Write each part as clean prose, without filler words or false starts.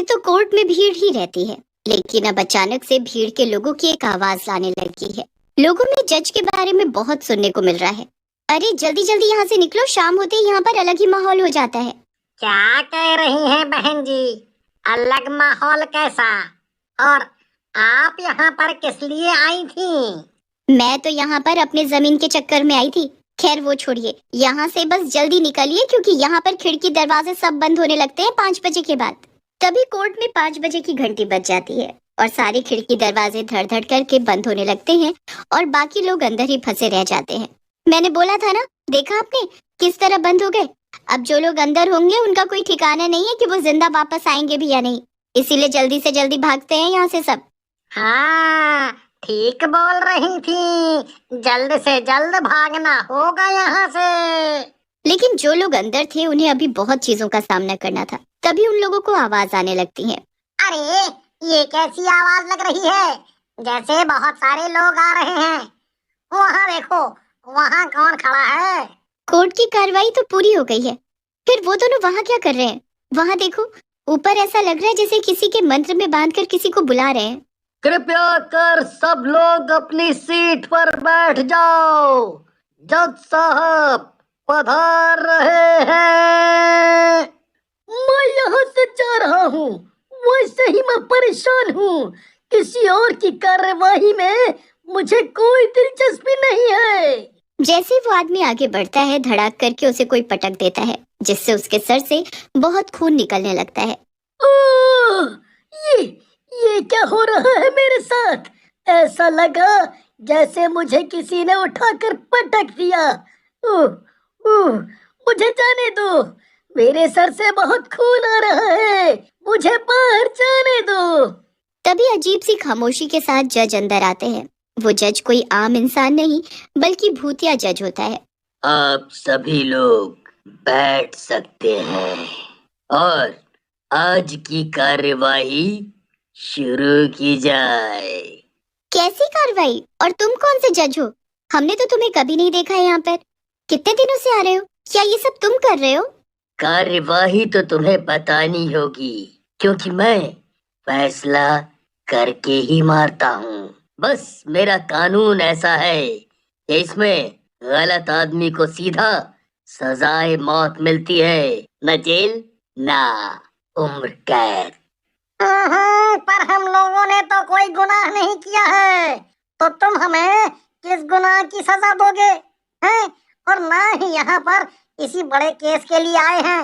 वैसे तो कोर्ट में भीड़ ही रहती है, लेकिन अब अचानक से भीड़ के लोगों की एक आवाज आने लगी है। लोगों में जज के बारे में बहुत सुनने को मिल रहा है। अरे जल्दी जल्दी यहाँ से निकलो, शाम होते ही यहाँ पर अलग ही माहौल हो जाता है। क्या कह रही हैं बहन जी? अलग माहौल कैसा? और आप यहाँ पर किस लिए आई थी? मैं तो यहाँ पर अपने जमीन के चक्कर में आई थी। खैर वो छोड़िए, यहाँ से बस जल्दी निकलिए क्योंकि यहाँ पर खिड़की दरवाजे सब बंद होने लगते हैं 5 बजे के बाद। तभी कोर्ट में 5 बजे की घंटी बज जाती है और सारे खिड़की दरवाजे धड़ धड़ करके बंद होने लगते हैं और बाकी लोग अंदर ही फंसे रह जाते हैं। मैंने बोला था ना, देखा आपने किस तरह बंद हो गए। अब जो लोग अंदर होंगे उनका कोई ठिकाना नहीं है कि वो जिंदा वापस आएंगे भी या नहीं, इसीलिए जल्दी से जल्दी भागते हैं यहाँ से सब। हाँ, ठीक बोल रही थी, जल्द से जल्द भागना होगा यहाँ से। लेकिन जो लोग अंदर थे उन्हें अभी बहुत चीजों का सामना करना था, तभी उन लोगों को आवाज आने लगती है। अरे ये कैसी आवाज लग रही है? जैसे बहुत सारे लोग आ रहे हैं। वहाँ देखो, वहाँ कौन खड़ा है? कोर्ट की कार्रवाई तो पूरी हो गई है, फिर वो दोनों वहाँ क्या कर रहे हैं? वहाँ देखो, ऊपर ऐसा लग रहा है जैसे किसी के मंत्र में बांधकर किसी को बुला रहे हैं। कृपया कर सब लोग अपनी सीट पर बैठ जाओ, जज साहब पधार रहे हैं। मैं यहाँ से जा रहा हूँ, वैसे ही मैं परेशान हूँ। किसी और की कार्यवाही में मुझे कोई दिलचस्पी नहीं है। जैसे वो आदमी आगे बढ़ता है, धड़ाक करके उसे कोई पटक देता है, जिससे उसके सर से बहुत खून निकलने लगता है। ये क्या हो रहा है मेरे साथ? ऐसा लगा जैसे मुझे किसी ने उठाकर पटक दिया। मुझे जाने दो, मेरे सर से बहुत खून आ रहा है, मुझे बाहर जाने दो। तभी अजीब सी खामोशी के साथ जज अंदर आते हैं। वो जज कोई आम इंसान नहीं बल्कि भूतिया जज होता है। आप सभी लोग बैठ सकते हैं और आज की कार्यवाही शुरू की जाए। कैसी कार्रवाई? और तुम कौन से जज हो? हमने तो तुम्हें कभी नहीं देखा है यहाँ पर। कितने दिनों से आ रहे हो? क्या ये सब तुम कर रहे हो? कार्यवाही तो तुम्हें बतानी होगी, क्योंकि मैं फैसला करके ही मारता हूँ। बस मेरा कानून ऐसा है कि इसमें गलत आदमी को सीधा सजाए मौत मिलती है, न जेल ना उम्र कैद। पर हम लोगों ने तो कोई गुनाह नहीं किया है, तो तुम हमें किस गुनाह की सजा दोगे? हैं? और ना ही यहाँ पर किसी बड़े केस के लिए आए हैं,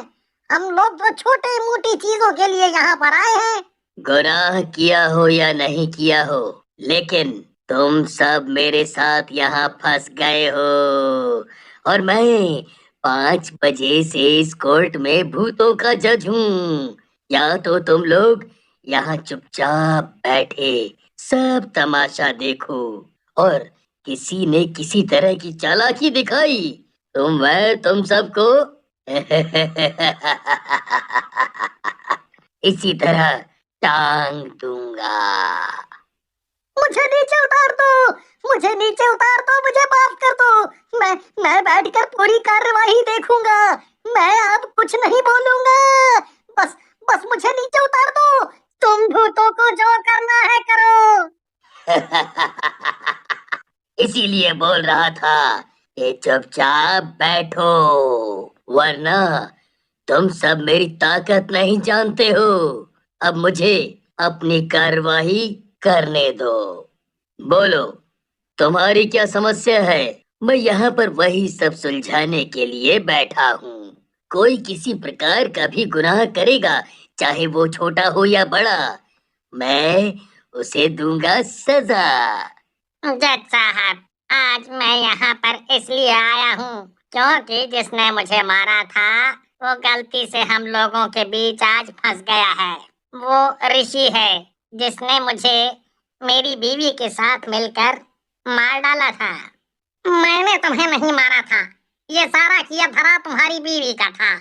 हम लोग तो छोटे मोटी चीजों के लिए यहाँ पर आए हैं। गुनाह किया हो या नहीं किया हो, लेकिन तुम सब मेरे साथ यहाँ फंस गए हो और मैं 5 बजे से इस कोर्ट में भूतों का जज हूँ। या तो तुम लोग यहाँ चुपचाप बैठे सब तमाशा देखो, और किसी ने किसी तरह की चालाकी दिखाई तो मैं तुम सबको इसी तरह टांग दूंगा। मुझे नीचे उतार दो, मुझे नीचे उतार दो, मुझे माफ कर दो। मैं बैठकर पूरी कार्यवाही देखूंगा, मैं अब कुछ नहीं बोलूंगा। बस मुझे नीचे उतार दो, तुम भूतों को जो करना है करो। इसीलिए बोल रहा था कि चुपचाप बैठो, वरना तुम सब मेरी ताकत नहीं जानते हो। अब मुझे अपनी कार्यवाही करने दो। बोलो, तुम्हारी क्या समस्या है? मैं यहाँ पर वही सब सुलझाने के लिए बैठा हूँ। कोई किसी प्रकार का भी गुनाह करेगा, चाहे वो छोटा हो या बड़ा, मैं उसे दूंगा सजा। जज साहब, आज मैं यहाँ पर इसलिए आया हूँ क्योंकि जिसने मुझे मारा था वो गलती से हम लोगों के बीच आज फंस गया है। वो ऋषि है जिसने मुझे मेरी बीवी के साथ मिलकर मार डाला था। मैंने तुम्हें नहीं मारा था, ये सारा किया धरा तुम्हारी बीवी का था।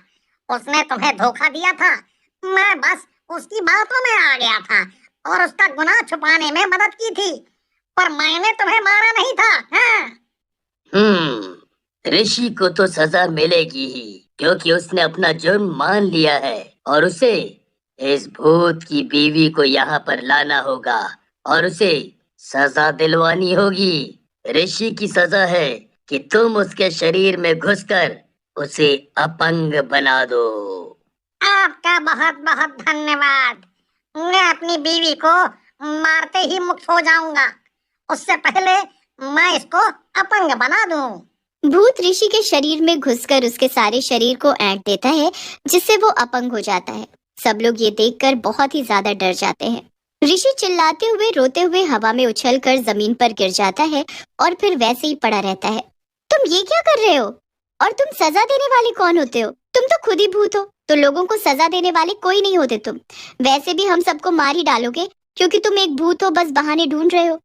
उसने तुम्हें धोखा दिया था, मैं बस उसकी बातों में आ गया था और उसका गुनाह छुपाने में मदद की थी, पर मैंने तुम्हें मारा नहीं था। हाँ? ऋषि को तो सजा मिलेगी ही, क्योंकि उसने अपना जुर्म मान लिया है और उसे इस भूत की बीवी को यहाँ पर लाना होगा और उसे सजा दिलवानी होगी। ऋषि की सजा है कि तुम उसके शरीर में घुसकर उसे अपंग बना दो। आपका बहुत बहुत धन्यवाद। मैं अपनी बीवी को मारते ही मुक्त हो जाऊंगा, उससे पहले मैं इसको अपंग बना दूं। भूत ऋषि के शरीर में घुसकर उसके सारे शरीर को ऐंठ देता है, जिससे वो अपंग हो जाता है। सब लोग ये देखकर बहुत ही ज्यादा डर जाते हैं। ऋषि चिल्लाते हुए रोते हुए हवा में उछलकर जमीन पर गिर जाता है और फिर वैसे ही पड़ा रहता है। तुम ये क्या कर रहे हो? और तुम सजा देने वाले कौन होते हो? तुम तो खुद ही भूत हो, तो लोगों को सजा देने वाले कोई नहीं होते तुम। वैसे भी हम सबको मार ही डालोगे, क्योंकि तुम एक भूत हो, बस बहाने ढूंढ रहे हो।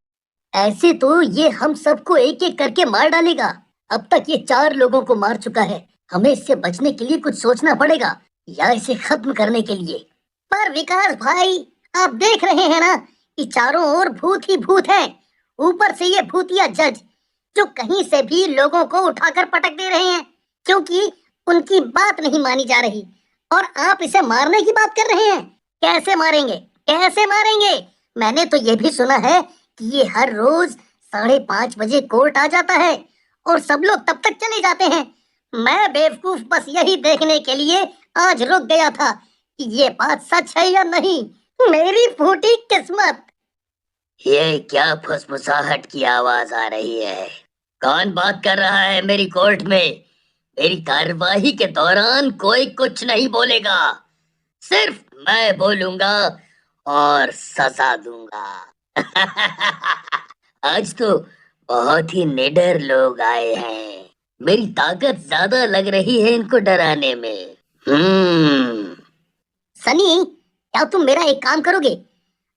ऐसे तो ये हम सबको एक एक करके मार डालेगा। अब तक ये 4 लोगों को मार चुका है। हमें इससे बचने के लिए कुछ सोचना पड़ेगा, या इसे खत्म करने के लिए। पर विकास भाई, आप देख रहे हैं ना कि चारों ओर भूत ही भूत हैं। ऊपर से ये भूतिया जज जो कहीं से भी लोगों को उठाकर पटक दे रहे हैं, क्योंकि उनकी बात नहीं मानी जा रही। और आप इसे मारने की बात कर रहे हैं। कैसे मारेंगे, कैसे मारेंगे? मैंने तो ये भी सुना है कि ये हर रोज 5:30 बजे कोर्ट आ जाता है और सब लोग तब तक चले जाते हैं। मैं बेवकूफ बस यही देखने के लिए आज रुक गया था कि ये बात सच है या नहीं। मेरी फूटी किस्मत। ये क्या फुसफुसाहट की आवाज आ रही है? कौन बात कर रहा है मेरी कोर्ट में? मेरी कार्यवाही के दौरान कोई कुछ नहीं बोलेगा, सिर्फ मैं बोलूंगा और सजा दूंगा। आज तो बहुत ही निडर लोग आए हैं। मेरी ताकत ज्यादा लग रही है इनको डराने में। सनी, क्या तुम मेरा एक काम करोगे?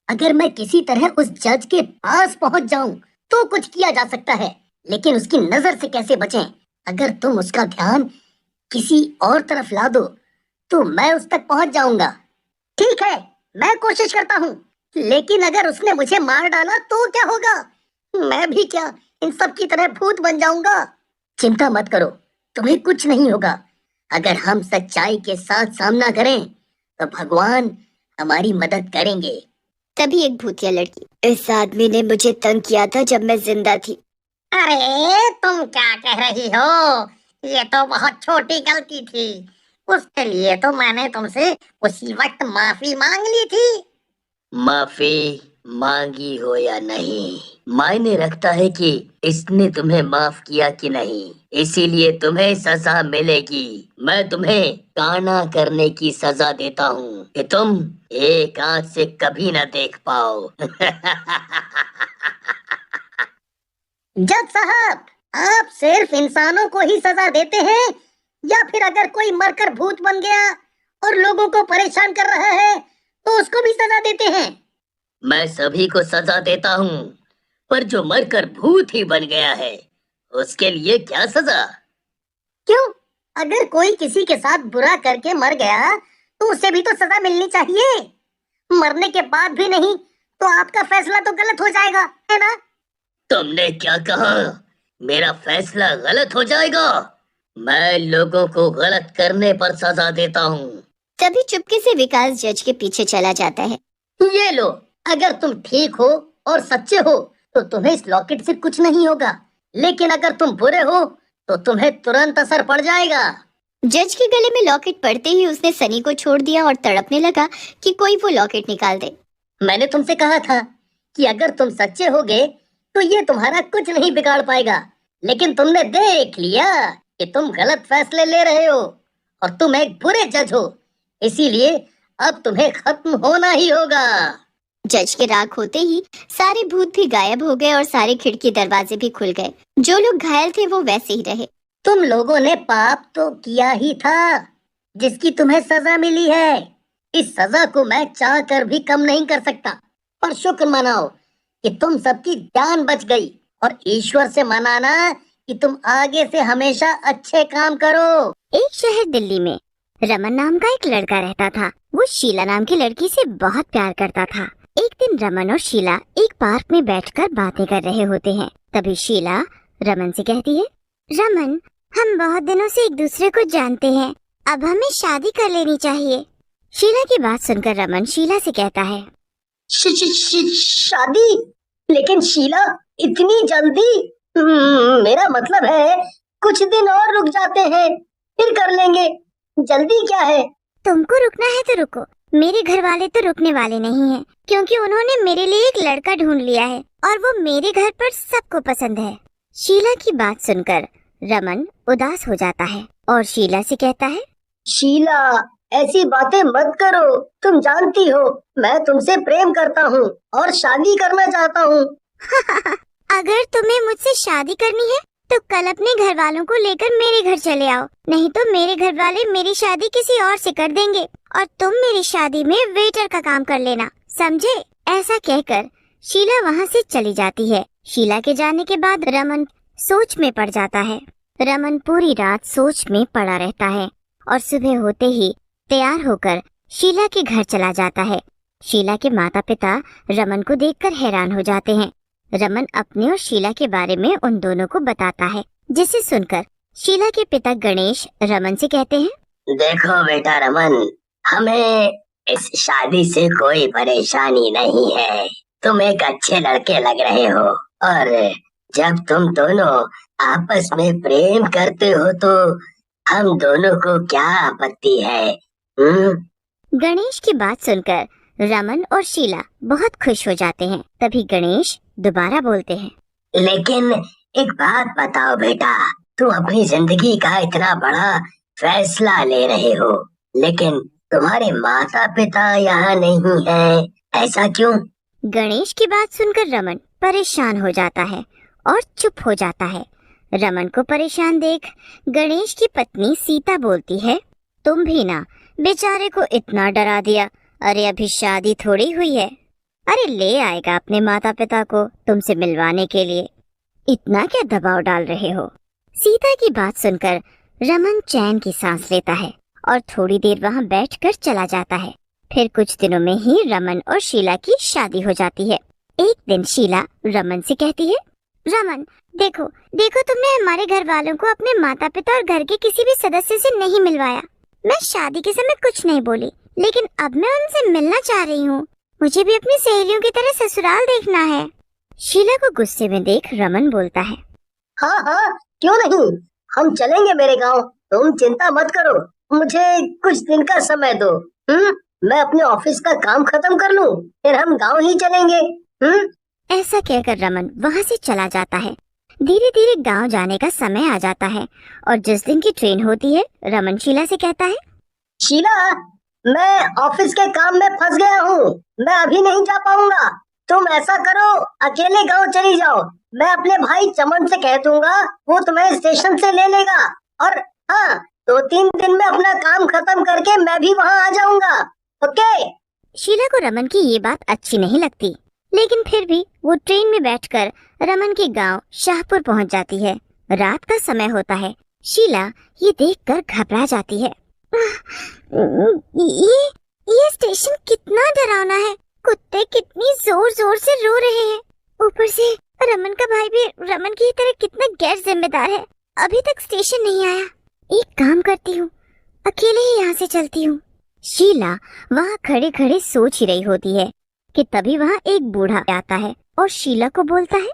अगर मैं किसी तरह उस जज के पास पहुंच जाऊं तो कुछ किया जा सकता है, लेकिन उसकी नजर से कैसे बचें? अगर तुम उसका ध्यान किसी और तरफ ला दो तो मैं उस तक पहुंच जाऊंगा। ठीक है, मैं कोशिश करता हूँ, लेकिन अगर उसने मुझे मार डाला तो क्या होगा? मैं भी क्या इन सब की तरह भूत बन जाऊंगा? चिंता मत करो, तुम्हें कुछ नहीं होगा। अगर हम सच्चाई के साथ सामना करें तो भगवान हमारी मदद करेंगे। तभी एक भूतिया लड़की, इस आदमी ने मुझे तंग किया था जब मैं जिंदा थी। अरे तुम क्या कह रही हो? ये तो बहुत छोटी गलती थी। उसके लिए तो मैंने तुमसे उसी वक्त माफी मांग ली थी। माफी मांगी हो या नहीं, मायने रखता है कि इसने तुम्हें माफ किया कि नहीं। इसीलिए तुम्हें सजा मिलेगी। मैं तुम्हें काना करने की सजा देता हूँ कि तुम एक आंख से कभी न देख पाओ। जज साहब, आप सिर्फ इंसानों को ही सजा देते हैं या फिर अगर कोई मरकर भूत बन गया और लोगों को परेशान कर रहा है तो उसको भी सजा देते हैं? मैं सभी को सजा देता हूँ, पर जो मरकर भूत ही बन गया है उसके लिए क्या सजा? क्यों? अगर कोई किसी के साथ बुरा करके मर गया तो उसे भी तो सजा मिलनी चाहिए। मरने के बाद भी नहीं तो आपका फैसला तो गलत हो जाएगा, है ना? तुमने क्या कहा? मेरा फैसला गलत हो जाएगा? मैं लोगों को गलत करने पर सजा देता हूँ। तभी चुपके से विकास जज के पीछे चला जाता है। ये लो, अगर तुम ठीक हो और सच्चे हो तो तुम्हें इस लॉकेट से कुछ नहीं होगा, लेकिन अगर तुम बुरे हो तो तुम्हें तुरंत असर पड़ जाएगा। जज के गले में लॉकेट पड़ते ही उसने सनी को छोड़ दिया और तड़पने लगा कि कोई वो लॉकेट निकाल दे। मैंने तुमसे कहा था कि अगर तुम सच्चे होगे तो ये तुम्हारा कुछ नहीं बिगाड़ पाएगा, लेकिन तुमने देख लिया कि तुम गलत फैसले ले रहे हो और तुम एक बुरे जज हो। इसीलिए अब तुम्हें खत्म होना ही होगा। जज के राख होते ही सारे भूत भी गायब हो गए और सारे खिड़की दरवाजे भी खुल गए। जो लोग घायल थे वो वैसे ही रहे। तुम लोगों ने पाप तो किया ही था, जिसकी तुम्हें सजा मिली है। इस सजा को मैं चाह कर भी कम नहीं कर सकता, पर शुक्र मनाओ कि तुम सबकी जान बच गई, और ईश्वर से मनाना कि तुम आगे से हमेशा अच्छे काम करो। एक शहर दिल्ली में रमन नाम का एक लड़का रहता था। वो शीला नाम की लड़की से बहुत प्यार करता था। एक दिन रमन और शीला एक पार्क में बैठकर बातें कर रहे होते हैं। तभी शीला रमन से कहती है, रमन, हम बहुत दिनों से एक दूसरे को जानते हैं, अब हमें शादी कर लेनी चाहिए। शीला की बात सुनकर रमन शीला से कहता है, शादी? लेकिन शीला, इतनी जल्दी? मेरा मतलब है कुछ दिन और रुक जाते हैं, फिर कर लेंगे। जल्दी क्या है? तुमको रुकना है तो रुको, मेरे घर वाले तो रुकने वाले नहीं हैं, क्योंकि उन्होंने मेरे लिए एक लड़का ढूंढ लिया है और वो मेरे घर पर सबको पसंद है। शीला की बात सुनकर रमन उदास हो जाता है और शीला से कहता है, शीला, ऐसी बातें मत करो। तुम जानती हो मैं तुमसे प्रेम करता हूँ और शादी करना चाहता हूँ। अगर तुम्हें मुझसे शादी करनी है तो कल अपने घर वालों को लेकर मेरे घर चले आओ, नहीं तो मेरे घर वाले मेरी शादी किसी और से कर देंगे और तुम मेरी शादी में वेटर का काम कर लेना, समझे? ऐसा कहकर शीला वहाँ से चली जाती है। शीला के जाने के बाद रमन सोच में पड़ जाता है। रमन पूरी रात सोच में पड़ा रहता है और सुबह होते ही तैयार होकर शीला के घर चला जाता है। शीला के माता पिता रमन को देखकर हैरान हो जाते हैं। रमन अपने और शीला के बारे में उन दोनों को बताता है, जिसे सुनकर शीला के पिता गणेश रमन से कहते हैं, देखो बेटा रमन, हमें इस शादी से कोई परेशानी नहीं है। तुम एक अच्छे लड़के लग रहे हो और जब तुम दोनों आपस में प्रेम करते हो तो हम दोनों को क्या आपत्ति है? गणेश की बात सुनकर रमन और शीला बहुत खुश हो जाते हैं। तभी गणेश दोबारा बोलते हैं, लेकिन एक बात बताओ बेटा, तुम अपनी जिंदगी का इतना बड़ा फैसला ले रहे हो, लेकिन तुम्हारे माता पिता यहाँ नहीं है, ऐसा क्यों? गणेश की बात सुनकर रमन परेशान हो जाता है और चुप हो जाता है। रमन को परेशान देख गणेश की पत्नी सीता बोलती है, तुम भी ना बेचारे को इतना डरा दिया। अरे अभी शादी थोड़ी हुई है, अरे ले आएगा अपने माता पिता को तुमसे मिलवाने के लिए, इतना क्या दबाव डाल रहे हो? सीता की बात सुनकर रमन चैन की सांस लेता है और थोड़ी देर वहाँ बैठकर चला जाता है। फिर कुछ दिनों में ही रमन और शीला की शादी हो जाती है। एक दिन शीला रमन से कहती है, रमन देखो देखो, तुमने हमारे घर वालों को अपने माता पिता और घर के किसी भी सदस्य से नहीं मिलवाया। मैं शादी के समय कुछ नहीं बोली, लेकिन अब मैं उनसे मिलना चाह रही हूँ। मुझे भी अपनी सहेलियों की तरह ससुराल देखना है। शीला को गुस्से में देख रमन बोलता है, हाँ हाँ, क्यों नहीं, हम चलेंगे मेरे गांव। तुम चिंता मत करो, मुझे कुछ दिन का समय दो। मैं अपने ऑफिस का काम खत्म कर लूं, फिर हम गांव ही चलेंगे। ऐसा कहकर रमन वहाँ से चला जाता है। धीरे धीरे गांव जाने का समय आ जाता है और जिस दिन की ट्रेन होती है, रमन शीला से कहता है, शीला, मैं ऑफिस के काम में फंस गया हूँ, मैं अभी नहीं जा पाऊंगा। तुम ऐसा करो, अकेले गांव चली जाओ। मैं अपने भाई चमन से कह दूंगा, वो तुम्हें स्टेशन से ले लेगा। और हाँ, 2-3 दिन में अपना काम खत्म करके मैं भी वहाँ आ जाऊंगा। ओके? शीला को रमन की ये बात अच्छी नहीं लगती, लेकिन फिर भी वो ट्रेन में बैठकर रमन के गांव शाहपुर पहुंच जाती है। रात का समय होता है। शीला ये देखकर घबरा जाती है। ये स्टेशन कितना डरावना है, कुत्ते कितनी जोर जोर से रो रहे हैं। ऊपर से रमन का भाई भी रमन की तरह कितना गैर जिम्मेदार है, अभी तक स्टेशन नहीं आया। एक काम करती हूँ, अकेले ही यहाँ से चलती हूँ। शीला वहाँ खड़े खड़े सोच ही रही होती है कि तभी वहाँ एक बूढ़ा आता है और शीला को बोलता है,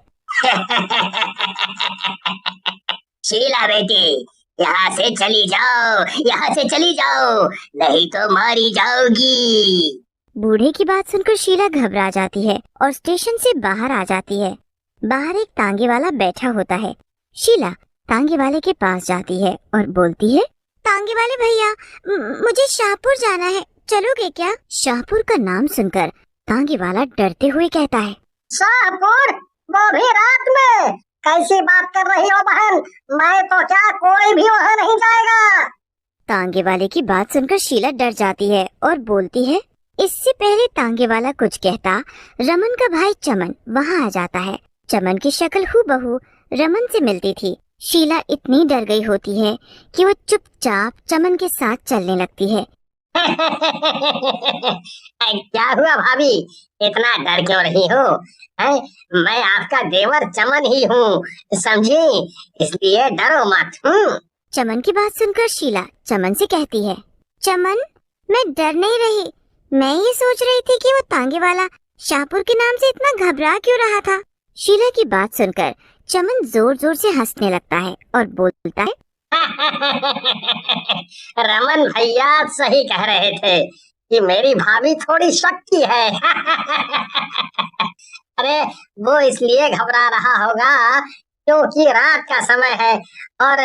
शीला बेटी, यहाँ से चली जाओ, यहाँ से चली जाओ, नहीं तो मारी जाओगी। बूढ़े की बात सुनकर शीला घबरा जाती है और स्टेशन से बाहर आ जाती है। बाहर एक तांगे वाला बैठा होता है। शीला तांगे वाले के पास जाती है और बोलती है, तांगे वाले भैया, मुझे शाहपुर जाना है, चलोगे क्या? शाहपुर का नाम सुनकर तांगे वाला डरते हुए कहता है, शाहपुर? वो भी रात में? कैसी बात कर रही हो बहन? मैं तो क्या, कोई भी वहाँ नहीं जाएगा। तांगे वाले की बात सुनकर शीला डर जाती है और बोलती है। इससे पहले तांगे वाला कुछ कहता, रमन का भाई चमन वहाँ आ जाता है। चमन की शक्ल हूबहू रमन से मिलती थी। शीला इतनी डर गई होती है कि वो चुपचाप चमन के साथ चलने लगती है। क्या हुआ भाभी, इतना डर क्यों रही हो? मैं आपका देवर चमन ही हूँ, समझी, इसलिए डरो मत। चमन की बात सुनकर शीला चमन से कहती है, चमन मैं डर नहीं रही, मैं ये सोच रही थी कि वो तांगे वाला शाहपुर के नाम से इतना घबरा क्यों रहा था। शीला की बात सुनकर चमन जोर जोर से हंसने लगता है और बोलता है, रमन भैया सही कह रहे थे कि मेरी भाभी थोड़ी शक्ति है। अरे वो इसलिए घबरा रहा होगा क्योंकि रात का समय है और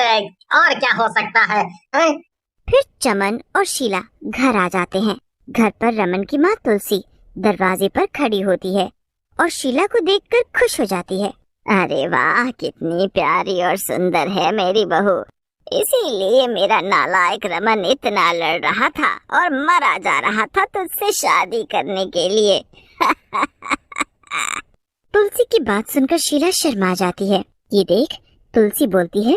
क्या हो सकता है, हैं? फिर चमन और शीला घर आ जाते हैं। घर पर रमन की माँ तुलसी दरवाजे पर खड़ी होती है और शीला को देखकर खुश हो जाती है। अरे वाह, कितनी प्यारी और सुंदर है मेरी बहू, इसीलिए मेरा नालायक रमन इतना लड़ रहा था और मरा जा रहा था तुझसे शादी करने के लिए। तुलसी की बात सुनकर शीला शर्मा जाती है। ये देख तुलसी बोलती है,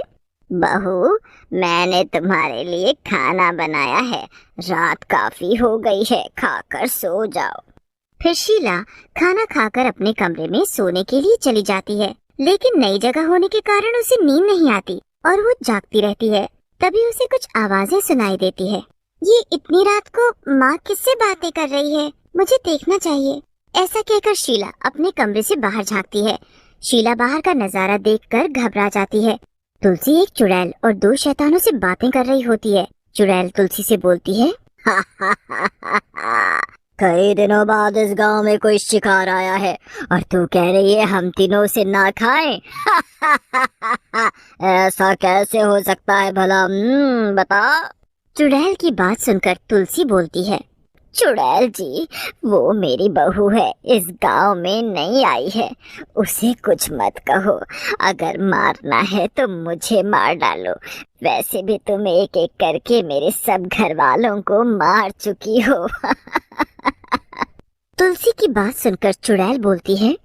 बहू मैंने तुम्हारे लिए खाना बनाया है, रात काफी हो गई है, खाकर सो जाओ। फिर शीला खाना खाकर अपने कमरे में सोने के लिए चली जाती है, लेकिन नई जगह होने के कारण उसे नींद नहीं आती और वो जागती रहती है। तभी उसे कुछ आवाजें सुनाई देती है। ये इतनी रात को माँ किससे बातें कर रही है, मुझे देखना चाहिए। ऐसा कहकर शीला अपने कमरे से बाहर झांकती है। शीला बाहर का नजारा देखकर घबरा जाती है। तुलसी एक चुड़ैल और दो शैतानों से बातें कर रही होती है। चुड़ैल तुलसी से बोलती है, कई दिनों बाद इस गांव में कोई शिकार आया है और तू कह रही है हम तीनों से ना खाएं? ऐसा कैसे हो सकता है भला, बता। चुड़ैल की बात सुनकर तुलसी बोलती है, चुड़ैल जी वो मेरी बहू है, इस गांव में नहीं आई है, उसे कुछ मत कहो, अगर मारना है तो मुझे मार डालो, वैसे भी तुम एक एक करके मेरे सब घर वालों को मार चुकी हो। तुलसी की बात सुनकर चुड़ैल बोलती है,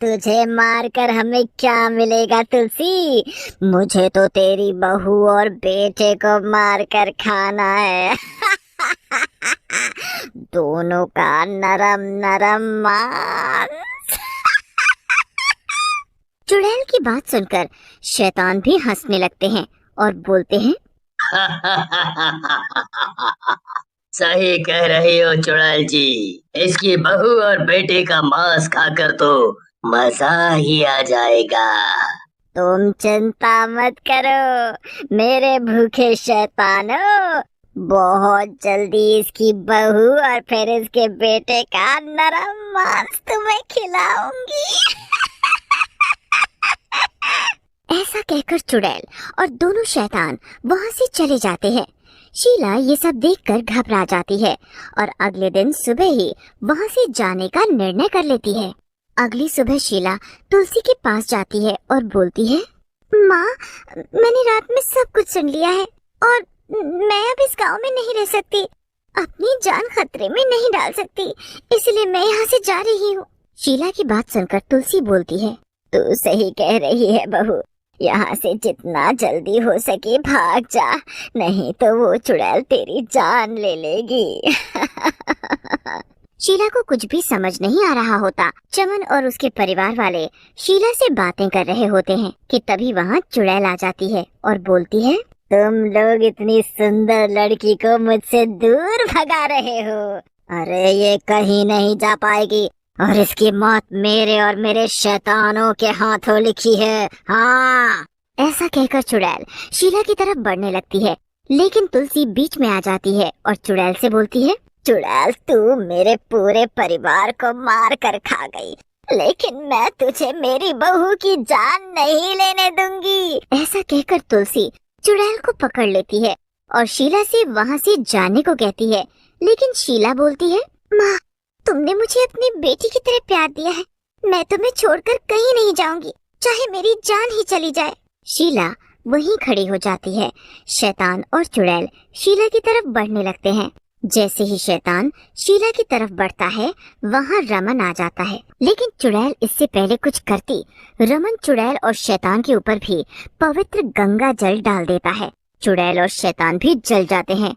तुझे मारकर हमें क्या मिलेगा तुलसी, मुझे तो तेरी बहू और बेटे को मारकर खाना है। दोनों का नरम नरम मांस। चुड़ैल की बात सुनकर शैतान भी हंसने लगते हैं और बोलते हैं, सही कह रही हो चुड़ैल जी, इसकी बहू और बेटे का मांस खाकर तो मजा ही आ जाएगा। तुम चिंता मत करो मेरे भूखे शैतानों, बहुत जल्दी इसकी बहू और फिर इसके बेटे का नरम मांस तुम्हें खिलाऊंगी। ऐसा कहकर चुड़ैल और दोनों शैतान वहाँ से चले जाते हैं। शीला ये सब देखकर घबरा जाती है और अगले दिन सुबह ही वहाँ से जाने का निर्णय कर लेती है। अगली सुबह शीला तुलसी के पास जाती है और बोलती है, माँ मैंने रात में सब कुछ सुन लिया है और मैं अब इस गांव में नहीं रह सकती, अपनी जान खतरे में नहीं डाल सकती, इसलिए मैं यहाँ से जा रही हूँ। शीला की बात सुनकर तुलसी बोलती है, तू सही कह रही है बहू, यहाँ से जितना जल्दी हो सके भाग जा, नहीं तो वो चुड़ैल तेरी जान ले लेगी। शीला को कुछ भी समझ नहीं आ रहा होता। चमन और उसके परिवार वाले शीला से बातें कर रहे होते हैं कि तभी वहाँ चुड़ैल आ जाती है और बोलती है, तुम लोग इतनी सुंदर लड़की को मुझसे दूर भगा रहे हो, अरे ये कहीं नहीं जा पाएगी और इसकी मौत मेरे और मेरे शैतानों के हाथों लिखी है। हाँ। ऐसा कहकर चुड़ैल शीला की तरफ बढ़ने लगती है, लेकिन तुलसी बीच में आ जाती है और चुड़ैल से बोलती है, चुड़ैल तू मेरे पूरे परिवार को मार कर खा गई, लेकिन मैं तुझे मेरी बहू की जान नहीं लेने दूंगी। ऐसा कहकर तुलसी चुड़ैल को पकड़ लेती है और शीला से वहाँ से जाने को कहती है, लेकिन शीला बोलती है, माँ तुमने मुझे अपनी बेटी की तरह प्यार दिया है, मैं तुम्हें छोड़कर कहीं नहीं जाऊंगी, चाहे मेरी जान ही चली जाए। शीला वहीं खड़ी हो जाती है। शैतान और चुड़ैल शीला की तरफ बढ़ने लगते हैं। जैसे ही शैतान शीला की तरफ बढ़ता है, वहाँ रमन आ जाता है, लेकिन चुड़ैल इससे पहले कुछ करती, रमन चुड़ैल और शैतान के ऊपर भी पवित्र गंगा जल डाल देता है। चुड़ैल और शैतान भी जल जाते हैं।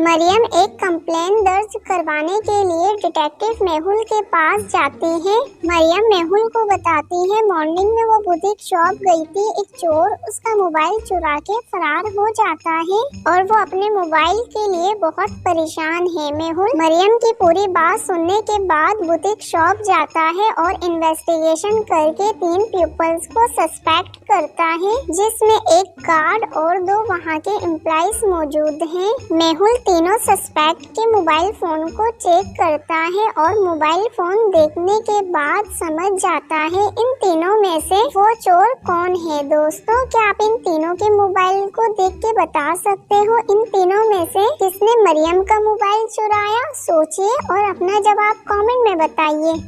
मरियम एक कंप्लेन दर्ज करवाने के लिए डिटेक्टिव मेहुल के पास जाती है। मरियम मेहुल को बताती है मॉर्निंग में वो बुटीक शॉप गई थी, एक चोर उसका मोबाइल चुरा के फरार हो जाता है और वो अपने मोबाइल के लिए बहुत परेशान है। मेहुल मरियम की पूरी बात सुनने के बाद बुटीक शॉप जाता है और इन्वेस्टिगेशन करके 3 पीपल्स को सस्पेक्ट करता है, जिसमें एक गार्ड और 2 वहाँ के एम्प्लॉइज मौजूद हैं। मेहुल तीनों सस्पेक्ट के मोबाइल फोन को चेक करता है और मोबाइल फोन देखने के बाद समझ जाता है इन तीनों में से वो चोर कौन है। दोस्तों, क्या आप इन तीनों के मोबाइल को देख के बता सकते हो इन तीनों में से किसने मरियम का मोबाइल चुराया? सोचिए और अपना जवाब कमेंट में बताइए।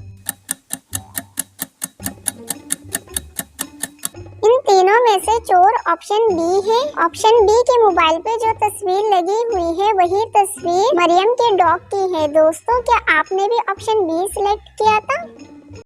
इन तीनों में से चोर ऑप्शन बी है। ऑप्शन बी के मोबाइल पे जो तस्वीर लगी हुई है वही तस्वीर मरियम के डॉग की है। दोस्तों, क्या आपने भी ऑप्शन बी सिलेक्ट किया था?